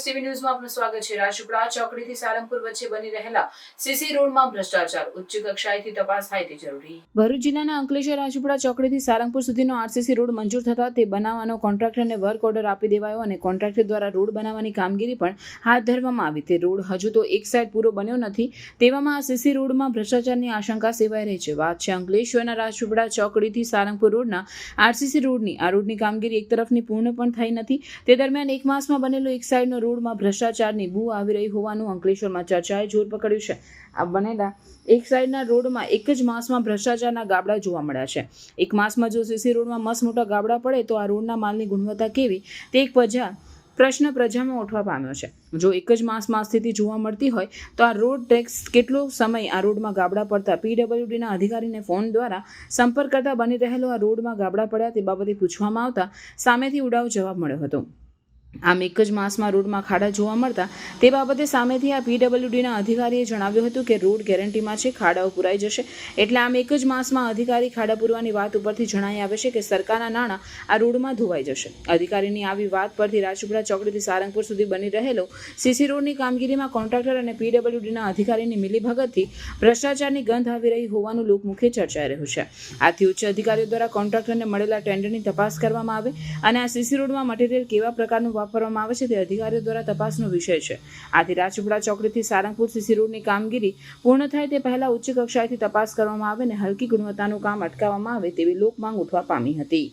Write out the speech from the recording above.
દિવસ ટીવી ન્યૂઝમાં આપનું સ્વાગત છે। રાજપીપળા ચોકડીથી સારંગપુર વચ્ચે બની રહેલા સીસી રોડમાં ભ્રષ્ટાચાર ઉચ્ચ કક્ષાએથી તપાસ થાય તે જરૂરી। ભરૂચ જિલ્લાના અંકલેશ્વર રાજપીપળા ચોકડીથી સારંગપુર સુધીનો આરસીસી રોડ મંજૂર થતા તે બનાવવાનો કોન્ટ્રાક્ટરને વર્ક ઓર્ડર આપી દેવાયો અને કોન્ટ્રાક્ટર દ્વારા રોડ બનાવવાની કામગીરી પણ હાથ ધરવામાં આવી। તે રોડ હજુ તો એક સાઈડ પૂરો બન્યો નથી, તેવામાં આ સીસી રોડમાં ભ્રષ્ટાચારની આશંકા સેવાઈ રહી છે। વાત છે અંકલેશ્વરના રાજપીપળા ચોકડીથી સારંગપુર રોડના આરસીસી રોડની। આ રોડની કામગીરી એક તરફની પૂર્ણ પણ થઈ નથી, તે દરમિયાન એક માસમાં બનેલો એક સાઈડનો રોડમાં ભ્રષ્ટાચારની બૂ આવી રહી હોવાનું અંકલેશ્વરમાં ચર્ચાએ જોર પકડ્યું છે। આ બનેલા એક સાઈડના રોડમાં એક જ માસમાં ભ્રષ્ટાચારના ગાબડા જોવા મળ્યા છે। એક માસમાં જો સીસી રોડમાં મસ્ત મોટા ગાબડા પડે તો આ રોડના માલની ગુણવત્તા કેવી તે એક પ્રશ્ન પ્રજામાં ઉઠવા પામ્યો છે। જો એક જ માસમાં સ્થિતિ જોવા મળતી હોય તો આ રોડ ટેક્સ કેટલો સમય આ રોડમાં ગાબડા પડતા પીડબ્લ્યુડીના અધિકારીને ફોન દ્વારા સંપર્ક કરતા બની રહેલો આ રોડમાં ગાબડા પડ્યા તે બાબતે પૂછવામાં આવતા સામેથી ઉડાવ જવાબ મળ્યો હતો। આમ એક જ માસમાં રોડમાં ખાડા જોવા મળતા તે બાબતે સામેથી આ પીડબ્લ્યુડીના અધિકારીએ જણાવ્યું હતું કે રોડ ગેરંટીમાં છે, ખાડાઓ પુરાઈ જશે। એટલે આમ એક જ માસમાં અધિકારી ખાડા પૂરવાની વાત ઉપરથી જણાઈ આવે છે કે સરકારના નાણાં આ રોડમાં ધોવાઈ જશે। અધિકારીની આવી વાત પરથી રાજપીપળા ચોકડીથી સારંગપુર સુધી બની રહેલો સીસી રોડની કામગીરીમાં કોન્ટ્રાક્ટર અને પીડબ્લ્યુડીના અધિકારીની મિલીભગતથી ભ્રષ્ટાચારની ગંધ આવી રહી હોવાનું લોકમુખે ચર્ચાઈ રહ્યું છે। આથી ઉચ્ચ અધિકારીઓ દ્વારા કોન્ટ્રાક્ટરને મળેલા ટેન્ડરની તપાસ કરવામાં આવે અને આ સીસી રોડમાં મટીરિયલ કેવા પ્રકારનું વાપરવામાં આવે છે તે અધિકારીઓ દ્વારા તપાસનો વિષય છે। આથી રાજપીપળા ચોકડીથી સારંગપુર સીસી રોડની કામગીરી પૂર્ણ થાય તે પહેલા ઉચ્ચ કક્ષાએથી તપાસ કરવામાં આવે અને હલકી ગુણવત્તાનું કામ અટકાવવામાં આવે તેવી લોકમાંગ ઉઠવા પામી હતી।